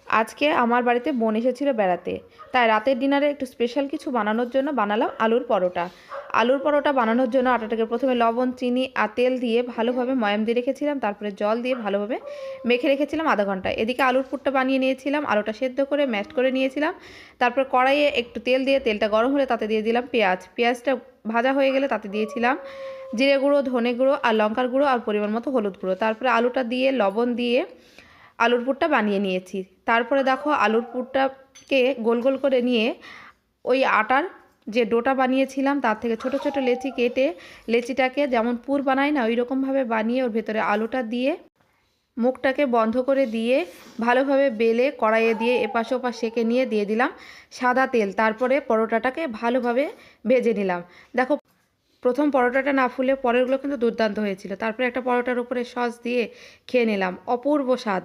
আজকে আমার বাড়িতে বোন এসেছিল বেড়াতে, তাই রাতের ডিনারে একটু স্পেশাল কিছু বানানোর জন্য বানালাম আলুর পরোটা। আলুর পরোটা বানানোর জন্য আটাটাকে প্রথমে লবণ, চিনি আর তেল দিয়ে ভালোভাবে ময়াম দিয়ে রেখেছিলাম, তারপরে জল দিয়ে ভালোভাবে মেখে রেখেছিলাম আধা ঘন্টা। এদিকে আলুর পুরটা বানিয়ে নিয়েছিলাম, আলুটা সেদ্ধ করে ম্যাশ করে নিয়েছিলাম। তারপর কড়াইয়ে একটু তেল দিয়ে, তেলটা গরম হলে তাতে দিয়ে দিলাম পেঁয়াজ। পেঁয়াজটা ভাজা হয়ে গেলে তাতে দিয়েছিলাম জিরে গুঁড়ো, ধনে গুঁড়ো আর লঙ্কার গুঁড়ো আর পরিমাণ মতো হলুদ গুঁড়ো। তারপরে আলুটা দিয়ে লবণ দিয়ে আলুর পুরটা বানিয়ে নিয়েছি। তারপরে দেখো আলুর পুরটাকে গোল গোল করে নিয়ে ওই আটার যে ডোটা বানিয়েছিলাম তার থেকে ছোট ছোট লেচি কেটে, লেচিটাকে যেমন পুর বানাই না ওই রকমভাবে বানিয়ে ওর ভেতরে আলুটা দিয়ে মুখটাকে বন্ধ করে দিয়ে ভালোভাবে বেলে কড়াইয়ে দিয়ে এপাশ ওপাশ সেঁকে নিয়ে দিয়ে দিলাম সাদা তেল। তারপরে পরোটাটাকে ভালোভাবে ভেজে নিলাম। দেখো প্রথম পরোটাটা না ফুলে পরেরগুলো কিন্তু দুর্দান্ত হয়েছিল। তারপরে একটা পরোটার উপরে সস দিয়ে খেয়ে নিলাম, অপূর্ব স্বাদ।